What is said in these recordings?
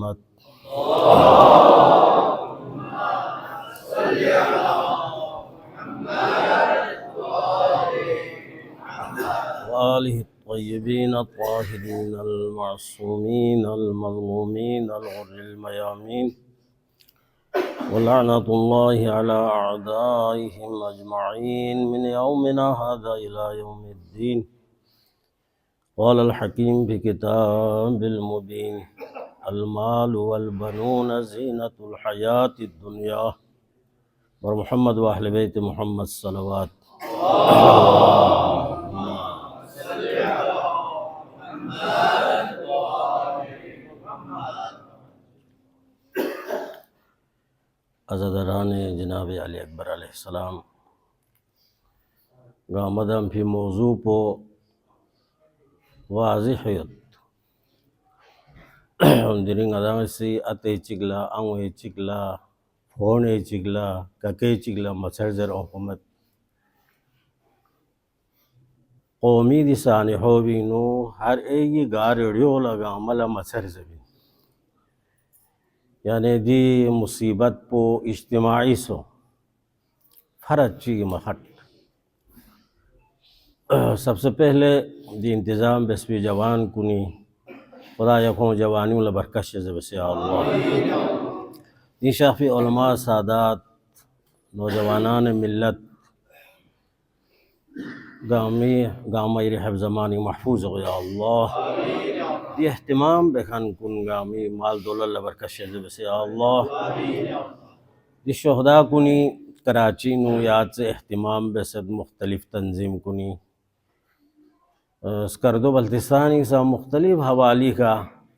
सलावत। वालिहि तय्यबीन ताहिरीन अल-मासूमीन अल-मज़लूमीन अल-गुर्रिल मयामीन वलअनतुल्लाहि अला अअदाइहिम अजमईन मिन यौमिना हाज़ा इला यौमिद्दीन। क़ालल हकीम फी किताबिल मुबीन अल-मालु वल बनून ज़ीनतुल हयातिद दुनिया व मुहम्मद व अहले बैत मुहम्मद सल्लल्लाहु अज़दरान जनाब अली अकबर अलैहिस्सलाम गामदम फी मौजू पो वाज़िहयत दिरिंग अदांगसी अते चिगला अंगे चिगला फोने चिगला कके चिगला मसरजर हुकूमत कौमी दिसाने होबिनो हर एक गारड़ियो लगा मला मसर जबीन यानी दी मुसीबत पो इज्तिमाई सो फरज ची महट सबसे पहले दी इंतज़ाम बसवी जवान कुनी खुदा यखों जवानी ला बरकश से अल्लाह दी शाफी उलमा सादात नौजवानान मिल्लत गामी हिफ्ज़ ज़मानी महफूज हो या अल्लाह दी एहतिमाम बेखन कुन गामी माल दौलत ला बरकश से अल्लाह दी शुहदा कुनी कराची नु याद से एहतिमाम बेसद मुख्तलिफ तंजीम कुनी स्कर्दो बल्तिस्तानी सा मुख्तलिफ हवाली का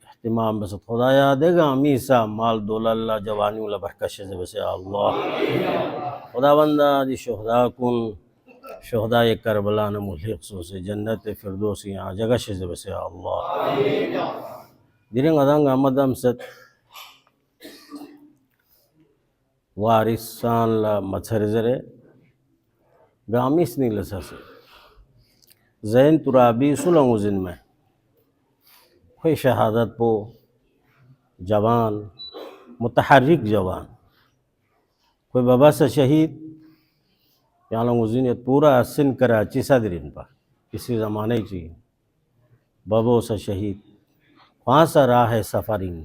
एहतिमाम बस खुदाया देगा अमी सा माल दौलत जवानी ला बरकश से अल्लाह खुदा बंदा दी शुहदा कुन शुहदा करबला न मुल्हिक़ से जन्नत फिरदौस यहाँ जगह से अल्लाह दिरिंग अदंग अमदम सत वारिसान ला मछरजरे गामिस नी लसा से ज़ैन तुराबी सुलंगुजिन में कोई शहादत पो जवान मुतहर्रिक जवान कोई बाबा से शहीद यहाँ लंगुजिन पूरा सिन कराची सदरिन पर किसी ज़माने की बाबो से शहीद वहाँ सा राह है सफ़रिंग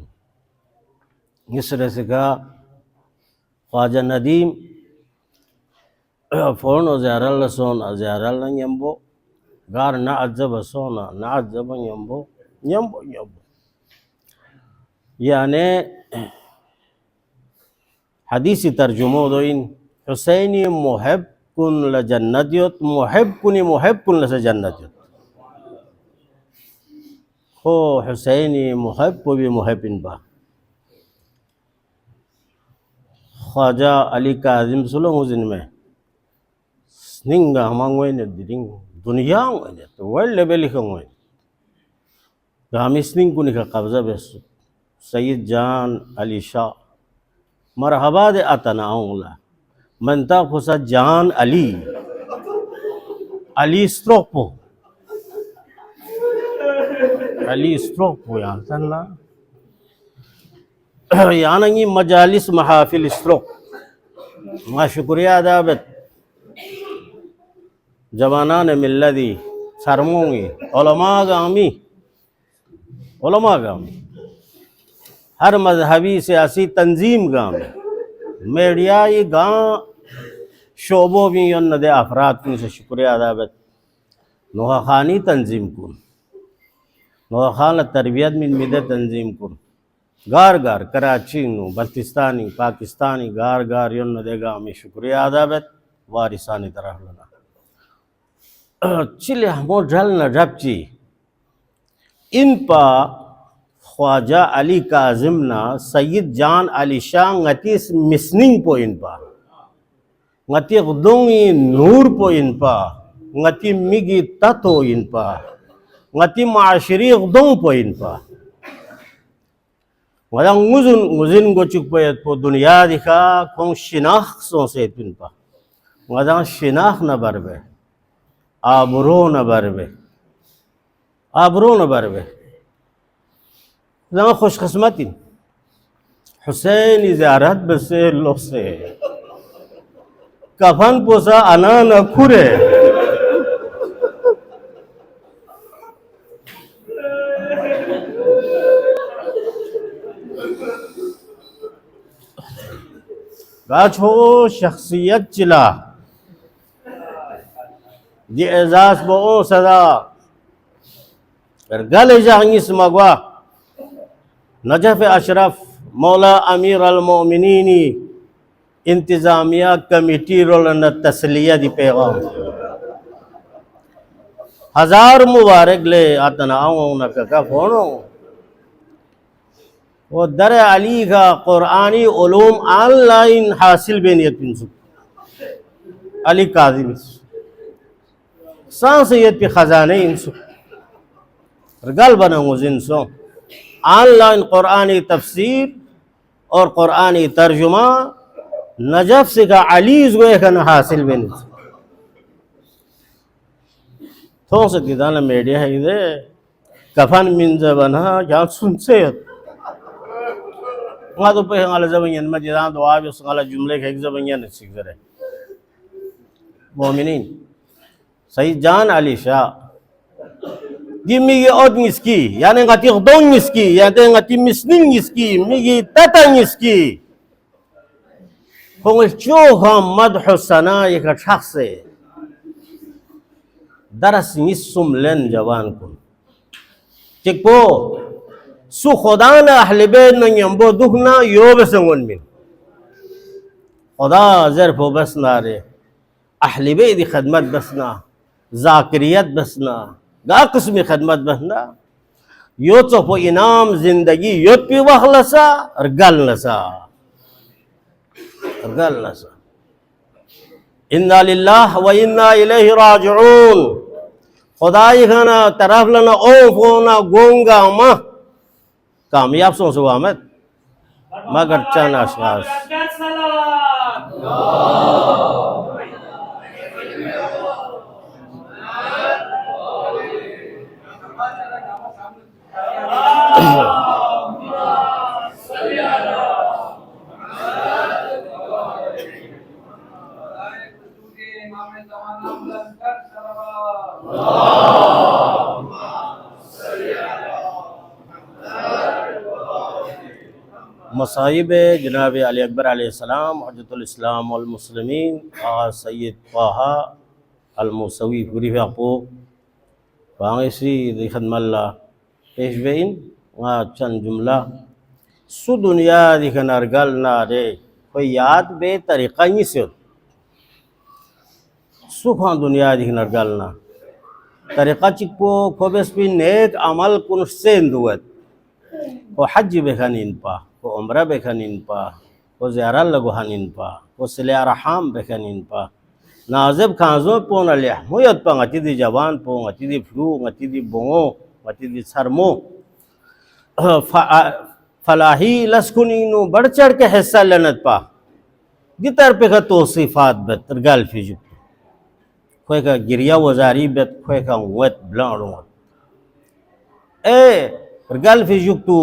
इस तरह से कहा ख्वाजा नदीम फ़ौरन ज़ियारल सोन ज़ियारल यम्बो गार ना अजब सोना ना अजब यम्बो यम्बो यम्बो यानी हदीसी तर्जुमो दो इन हुसैनी मुहब कुन ल जन्नतियत मुहब कुन ल से जन्नतियत हो हुसैनी मुहब को भी मुहब इन बा ख्वाजा अली काज़िम सुलंगुजिन में स्निंगा हमांगोय ने दिरिंग दुनिया ने तो वर्ल्ड लेवल का मोय गामिस्निंग कुनी का कब्जा बेस सैयद जान अली शाह मरहबा दे अतनाउला मनता खुसा जान अली स्ट्रोक पो यार तन्ना यानंगी मजालिस महाफिल स्ट्रोक मा शुक्रिया अदाबत जवानान मिल्लदी सरमोंगी उलमा गामी हर मजहबी सियासी तंजीम गामी मीडिया ये गाँव शोबों भी दे अफराद की से शुक्रिया अदाबत नोहा खानी तंजीम कुन नोहा खान तरबियत मिदे तंजीम कुन गार गार कराची नु बल्तिस्तानी पाकिस्तानी गार गार दे गामी शुक्रिया अदाबत वारिसानी तरह लना चिले हमो ढल न ढपची इन पा ख्वाजा अली काज़िम ना सैयद जान अली शाह ngati मिसनिंग पो इन पा ngati गदोंगी नूर पो इन पा ngati मिगी ततो इन पा ngati माशरी गदों पो इन पा वदंग मुजिन गोचुक पो दुनिया दिखा कौन शिनाख सो से इन पा वदंग शिनाख न बरबे आबरो न बरबे जहाँ खुशकिस्मती हुसैन ज़ियारत बसे लोसे कफन पोसा अना न खुरे गाछो शख्सियत चिला दी एजाज बो सदा गल जांगिस मगवा नजफ अशरफ मौला अमीर अल मोमिनीनी इंतजामिया कमेटी रोलन तस्लिया दी पैगाम हजार मुबारक ले अतनाओ न का फोनो वो दर अली का कुरानी उलूम ऑनलाइन हासिल बेनियत पिंसु अली काजिम सांसयत पे खजाने इंसु गल बनाऊँ जिनसों ऑनलाइन कुरानी तफसीर और कुरानी तर्जुमा नजफ से का अलीज गोए का न हासिल बेनियत थों से किदाना मीडिया है इधर कफन मिंज बना जहाँ सुनसे वहाँ तो पे हमारे ज़बंयन में जितना तो आप उस वाला जुमले के एक ज़बंयन सीख रहे मोमिनीन सही जान अली शाह गिम्मी ये और निस्की यानी गति खदों निस्की यानी गति मिस्निंग निस्की मिगी तता निस्की होंगे जो हम मदहुसना एक शख्स से दरस निस्सुम लेन जवान को चिक्को सु खुदा ने अहले बैत न यंबो दुखना यो बसंगन में खुदा ज़र्फ़ो बसना रे अहले बैत दी खदमत बसना ज़ाकिरियत बसना गा किस्म खदमत बसना यो चोपो इनाम जिंदगी यो पी वखलसा और गल नसा इन्ना लिल्लाह व इन्ना इलैहि राजिऊन खुदाई खाना तरफ लना ओ फोना गोंगा मा कामयाब सो सुवामत मगर चंद अशखास मसाइब जनाब अली अकबर अलैहिस्सलाम हजरतुल इस्लाम वल मुस्लिमीन सैयद ताहा अल मूसवी पूरी आपो वांगसी दिखनमल्ला पेशवेइन वा चंद जुमला सु दुनिया दिखन अरगल ना रे कोई याद बे तरीका ही से सुखा दुनिया दिखन अरगल ना तरीका चिपो खोबेस भी नेक अमल कुन सेंदुवत को हज बेखनिन पा को उम्रा बेखनिन पा को ज़ियारत लगोहानिन पा को सिले अरहम बेखनिन पा नाज़ब खांजो पोन अलिया मुयत पा ngati di जवान पो ngati di flu ngati di bongo ngati di सरमो Falahi लस्कुनीनु बढ़ चढ़ के हिस्सा लेनत पा गितर पे का तोसीफात बेतर गल फिजु कोई का गिरिया वजारी बेत कोई का वत ब्लाणो ए गल फिजु तू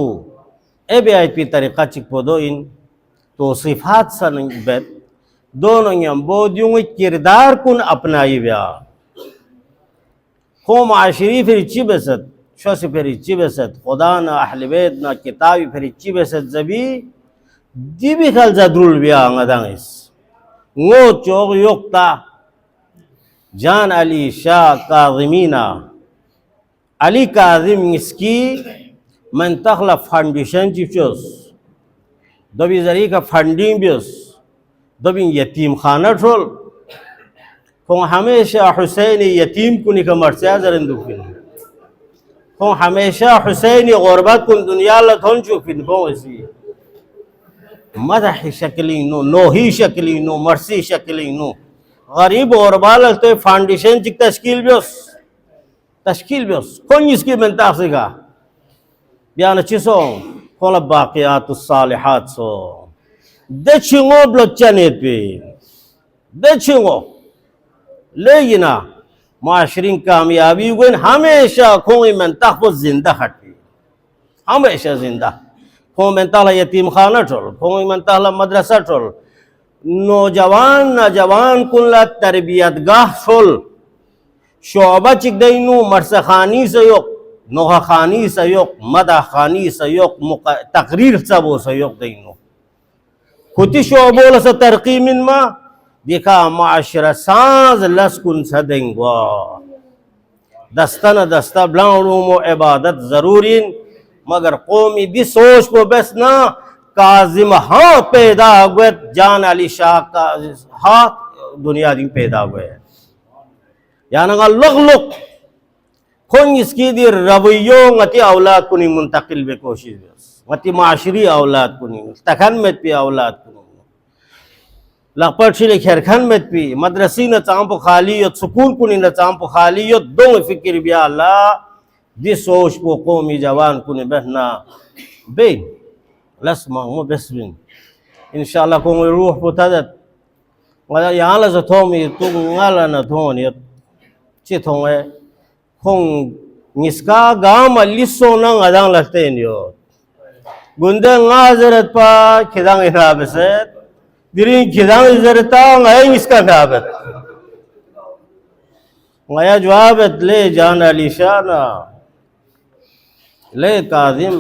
ए बी आई पी तरीका चिपो इन तोसीफात सन बेत दोनों यम बोधियों किरदार कुन अपनाई व्या को माशरी फिर चिबसत शोसी फिर चिबसत खुदा ना अहले बैत ना किताबी फिर चिबसत जबी दिबी खल जदरुल व्या ngadangis ngो चोग योक्ता जान अली शाह काज़िमीना अली काज़िम इसकी मंतखला फाउंडेशन चिप्चोस दबी जरी का फंडिंग बियोस दबी यतीम खाना ट्रोल को हमेशा हुसैन यतीम को निका मरचा जरंदुफिन को हमेशा हुसैन गुरबत कुन दुनिया लथोन चुफिन को ऐसी मदह शक्ली नो नोही शक्ली नो मर्सी शक्ली नो गरीब और बाल तो फाउंडेशन चिक तश्कील बियोस कौन इसकी बनता सेगा बयान चिसो कोला बाक़ियातुस सालिहात सो दचिंगो ब्लचने पे दचिंगो लेकिन माशरिन कामयाबी गुन हमेशा कोई मन तहफ़ुज़ जिंदा हटी हमेशा जिंदा खों मेंताला यतीम खाना टोल खों मेंताला मदरसा टोल नौजवान कुल्ला तरबियत गाह टोल शोबा चिक दैनु मरसा खानी सयोग नोहा खानी सयोग मदा खानी सयोग तकरीर सबो सयोग दैनु खुती शोबोल सा तरकी मिन मा देखा माशरा साज लस्कुन सदेंगवा दस्ता न दस्ता ब्लाउमो इबादत जरूरीन मगर कौमी भी सोच को बस ना काजिम हाँ पैदा हुए जान अली शाह का हाँ दुनिया दिन पैदा हुए याना का लुक खों इसकी दी रवैयों गति औलाद कुनी मुंतकिल बे कोशिश गति माशरी औलाद कुनी तखन में पे औलाद कुनी लपट खैरखन में पी मदरसी न चांप खाली यो सुकूल कुनी न चांप खाली यो दो फिक्र बिया अल्लाह दिस सोच को कौमी जवान कुनी बहना बे लस मांगो बेसबिन इंशाल्लाह को रूह पुतादत वला यहाँ ला थोमी तु ngala na thoni chi thonge khong ngiska gam liso na ngadang laten yo gunda ngazarat pa khidang ina beset diri khidang zarata ngai ngiska nabat ngaya jawabat le jan ali shana le kazim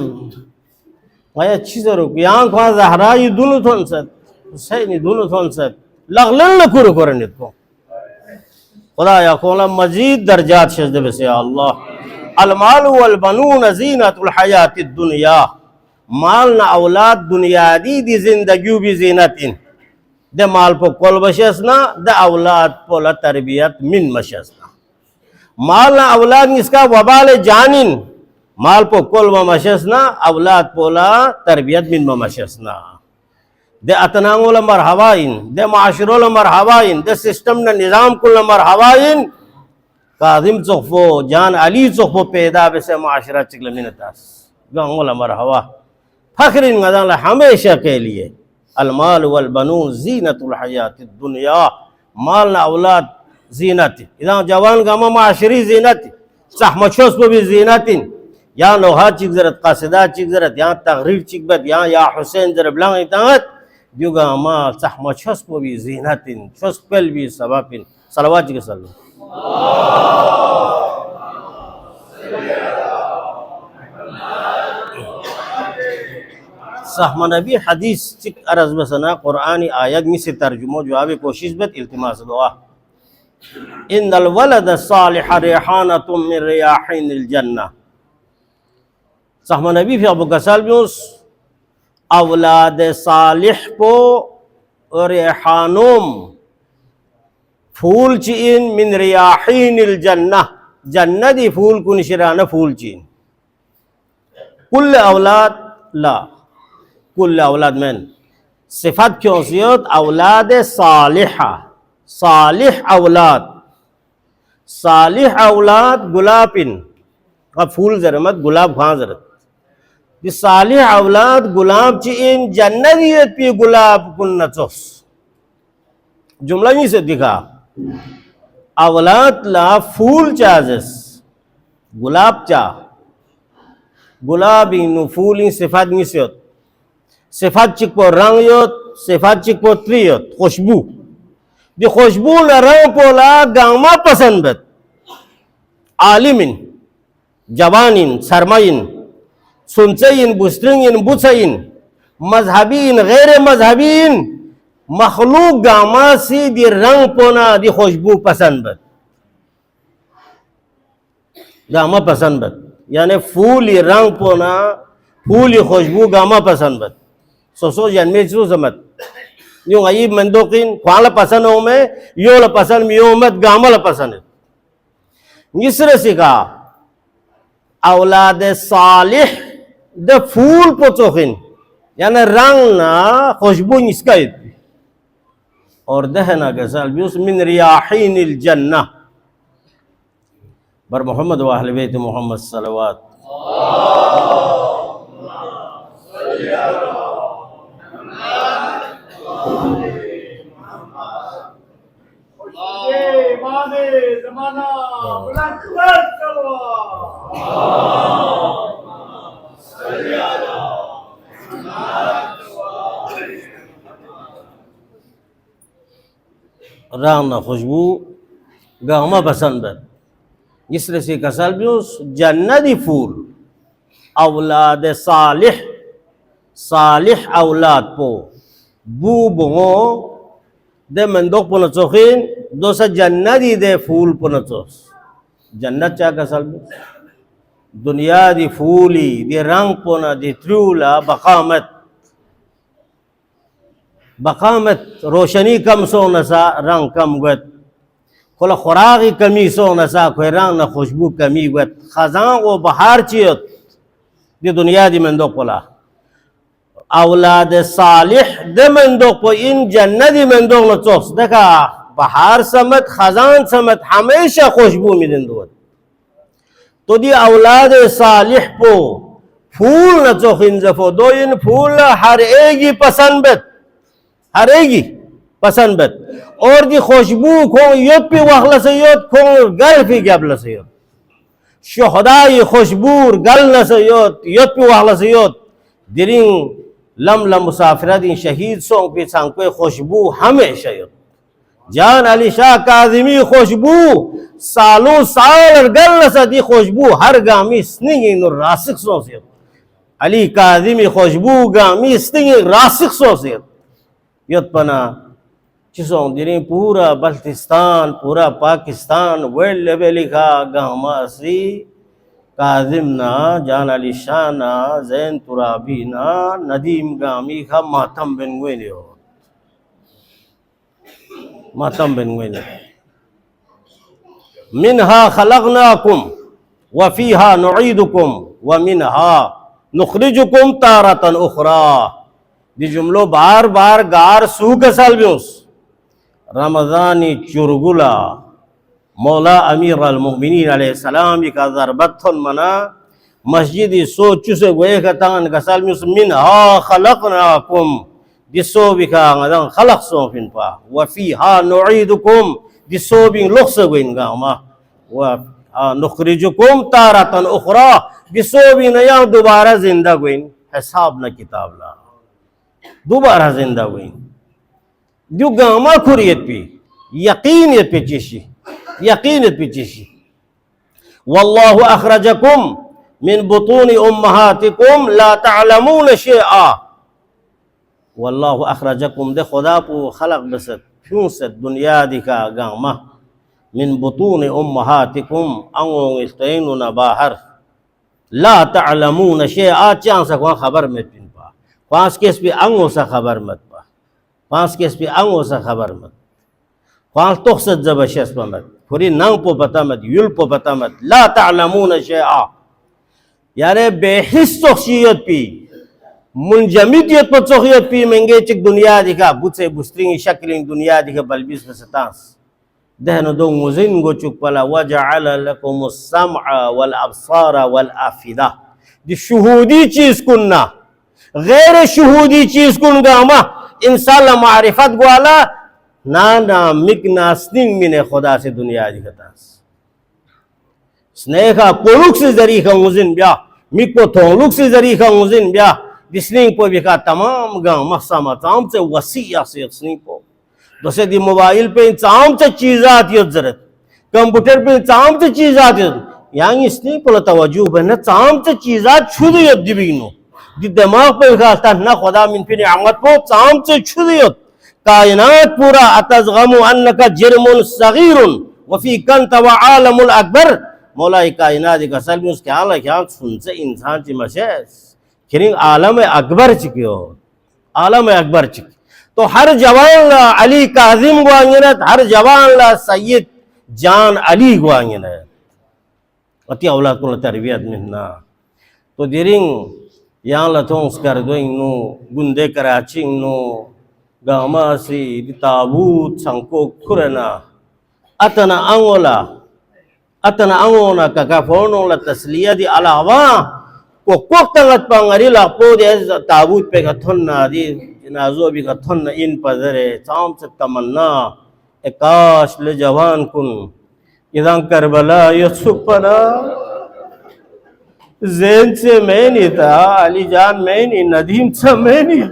ngaya chizaro yang kwa zahra yi dunu thon sat husaini dunu thon sat लगलन कुर करने को खुदा या Cola मजीद दर्जात शजद बसे अल्लाह अलमाल वल बनून ज़ीनतुल हयातिद दुनिया माल न औलाद दुनियादी दी जिंदगी भी ज़ीनतिन दे माल पो कोल बशसना दे औलाद पोला तरबियत मिन मशसना माल न औलाद इसका वबाल जानिन माल पो कोल मशसना औलाद पोला तरबियत मिन मशसना दे अतनांगोल मरहवाइन दे माशरोल मरहवाइन दे सिस्टम न निज़ाम कुल मरहवाइन काजिम चोखो जान अली चोखो पैदा बेसे माशरा चिकल मिनतास गंगोल मरहवा फखरिन गदाल हमेशा के लिए अलमाल वल बनून ज़ीनतुल हयातिद दुनिया माल न औलाद ज़ीनत इदा जवान गमा माशरी ज़ीनत सहमशोस पे भी ज़ीनतिन या लोहा चिक जरत कासिदा चिक जरत या तगरीर चिक बद या हुसैन जर ब्लांग इतात juga ma sahma chos po bi zinatin chos pel bi sabapin salawat ke sallu sahma nabi hadis cik araz basana qur'ani ayat ni se tarjumo jawab koशिश bet iltimas doa innal walada salih rihanatun min riyahinil jannah sahma nabi fi abu kasal bius औलाद सालिह को रेहानुम फूल चीन मिन रियाहिनिल जन्नह जन्नती फूल को निशराना फूल चीन कुल औलाद ला कुल औलाद में सिफत क्यों सियत औलाद सालिहा सालिह औलाद गुलाबिन का फूल जरमत गुलाब खां जरत सालिह औलाद गुलाब चीन जन्नतियत पे गुलाब कुन्नतोस जुमला ही से दिखा औलाद ला फूल चाजस गुलाब चा गुलाबी नु फूली सिफात निसयत सिफात चिक पो रंग योत सिफात चिक पो त्रियत खुशबू दी खुशबू न रंग पोला गामा पसंद बत आलिमिन जवानिन सरमाइन सुनचइन बुस्ट्रिंगिन बुचइन मजहबीन गैर मजहबीन मखलूक गामा सी दी रंग पोना दी खुशबू पसंद बत गामा पसंद बत यानी फूली रंग पोना फूली खुशबू गामा पसंद बत सोसो जन्मे चू समत यूं अयीब मंदोकिन ख्वाला पसंद हो में यो ला पसंद मियो मत गामा ला पसंद निसरे सिका औलाद सालिह द फूल पोचोखिन यानी रंग ना खुशबू इसका और दहना के साल बिउस मिन रियाहिनिल जन्नह बर मोहम्मद व अहले बैत मोहम्मद सल्लल्लाहु रंग न खुशबू गामा पसंद है। जिसरे से कसल भी जन्नती फूल औलाद सालिह सालिह औलाद पो बू बो दे मंदोक पुन चोखिन दोसा जन्नती दे फूल पुन चोस जन्नत चा कसल भी दुनिया दी फूली दी रंग पुना दी त्रूला बकामत बकामत रोशनी कम सो नसा रंग कम गत खोला खुराकी कमी सो नसा कोई रंग न खुशबू कमी गत खजां वो बहार चियत दी दुनिया दी मंदोक पुला औलाद सालिह दे मंदोक पो इन जन्नती मंदोक न चोस देखा बहार समत खजान समत हमेशा खुशबू मिलन दो तो दी औलाद सालिह पो फूल न चोखिन जफो दो इन फूल हर एक ही पसंद बत हर एक ही पसंद बत और दी खुशबू को युद्ध पे वखल से युद्ध को गल पे गबल से युद्ध शहदाई खुशबू गल न से युद्ध पे वखल से युद्ध दिरिंग लम लम मुसाफिरा दिन शहीद सोंग पे सांकों खुशबू हमेशा युद्ध जान अली शाह काज़िमी खुशबू सालों साल गल न सदी खुशबू हर गामी स्निंग इन रासिक सो से अली काज़िमी खुशबू गामी स्निंग रासिक सो से युद्ध पना चिसों दिरी पूरा बल्तिस्तान पूरा पाकिस्तान वर्ल्ड लेवल का गामा सी काजिम ना जान अली शाह ना जैन तुराबी ना नदीम गामी का मातम बिन गुए हो मातम बिन गुए मिनहा खलकनाकुम व फीहा नुईदुकुम व मिनहा नुखरिजुकुम तारतन उखरा दी जुमलो बार बार गार सू कसल ब्यूस रमजानी चुरगुला मौला अमीर अल मुमिनीन अलैहिस्सलाम का ज़रबतन मना मस्जिद सोच से गोए कतान कसल म्यूस मिनहा खलकनाकुम दिसो बिका ngадang खलक सो फिन पा व फीहा नुईदुकुम दिसो बिन लुक्स गोइन गामा व नुखरिजुकुम तारतन उखरा दिसो बिन या दोबारा जिंदा गोइन हिसाब न किताब ला दोबारा जिंदा हुई जो गामा खुरियत पे यकीनियत पे चीशी यकीनियत पे चीशी वल्लाहु अखरजकुम मिन बुतून उम्महातिकुम ला तअलमून शैआ वल्लाहु अखरजकुम दे खुदा पो खलक बसत क्यों से दुनिया दिखा गामा मिन बुतून उम्महातिकुम अंगों इस्तैनु न बाहर ला तअलमून शैआ चांस को खबर में पांच केस पे अंगों सा खबर मत पा पांच केस पे अंगों सा खबर मत पांच तो सद जबशस पर मत पूरी नंग पो पता मत युल पो पता मत ला तअलमून शैआ यारे बेहिस तोखियत पी मुंजमिदियत पर तोखियत पी मंगे चिक दुनिया दिखा बुसे बुस्त्रिंग शक्लिंग दुनिया दिखा बलबिस सतांस दहन दो मुजिन गो चुक पला वजअल लकुमुस समअ वल अबसार वल आफिदा दी शुहूदी चीज कुन्ना गैर शहूदी चीज कुन गामा इंसान मारिफत ग्वाला ना ना मिक नास्निंग मिने खुदा से दुनिया दिखतास स्नेहा पोलुक से जरी का मुजिन ब्या मिक को थोलुक से जरी का मुजिन ब्या दिसनिंग को बिका तमाम गामा समाताम से वसीया से स्निंग को दोसे दी मोबाइल पे चाम से चीज़ात यो जरत कंप्यूटर पे चाम से चीज़ात यो यांग स्निंग को तवज्जो बने चाम से चीज़ात छुद यो दिबिनो दी दिमाग पे खाता ना खुदा मिन फिर आमत पो चाम से छुदियत कायनात पूरा अतज़गमु अन्नका जिरमुन सगीरुन वफी कंत व आलमुल अकबर मौला कायनात का सल में उसके आला क्या सुन से इंसान ची मशेस किरिंग आलम अकबर चिकियो आलम अकबर चिक तो हर जवान ला अली काजिम गुआंगिनत हर जवान ला सैयद जान अली गुआंगिनत अति औलाद को तरबियत मिलना तो दिरिंग yang la thong skar doing no gunde karaching no gama si ditabut sangko kurana atana angola kakafono la tasliya di alawa ko koktangat pangarila po de tabut pe gathonna di jinazo bi gathonna in padare chaam se tamanna ekash le jawan kun idan karbala yusufana Jain से मैं नहीं था अली जान मैं नहीं नदीम से मैं नहीं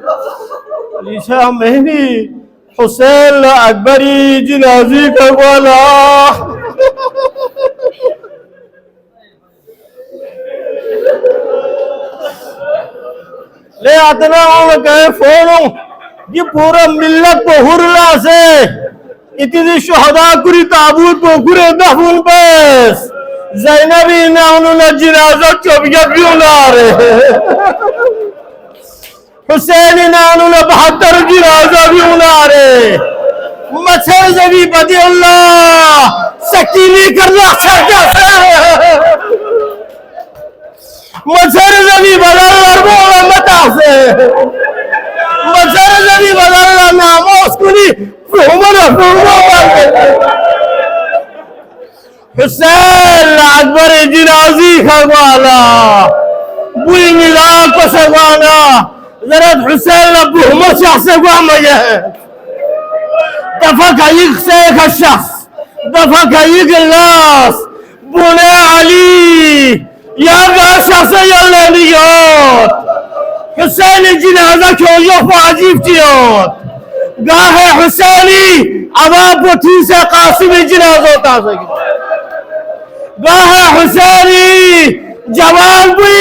अली शाह मैं नहीं हुसैन अकबरी जनाजी का वाला ले आतना कहे फोनो ये पूरा मिल्लत को हुरला से इतनी शहदा कुरी ताबूत को कुरे दफन बस ज़ैनबी ने उन्होंने जनाजा चौबिया क्यों ला रहे हुसैन ने उन्होंने 72 जनाजा क्यों ला रहे मच्छर जबी बदी अल्लाह सकीनी करना चाहता है मच्छर जबी बदल लड़बो मता से मच्छर जबी बदल नामो उसकुनी हुसैन अकबर जनाजी खगवाना बुई मिला को सगवाना जरत हुसैन बहुमत शख्स को मजा है दफा कईक से शख्स दफा कईक लाश बुने अली या शख्स यल्लानियोत हुसैन जनाजा क्यों यो फाजिब तियोत गाहे हुसैनी अबा बुठी से कासिम जनाजा ता सकी गाहे हुसैनी जवान भी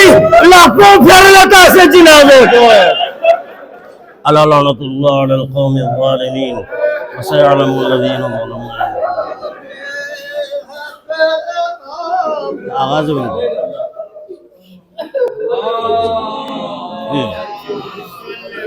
लाखों फिर लता से जनाजे को है अला लानतुल्लाह अलल कौमिल ज़ालिमीन व सयअलमुल लज़ीना ज़लमू आगाज़ में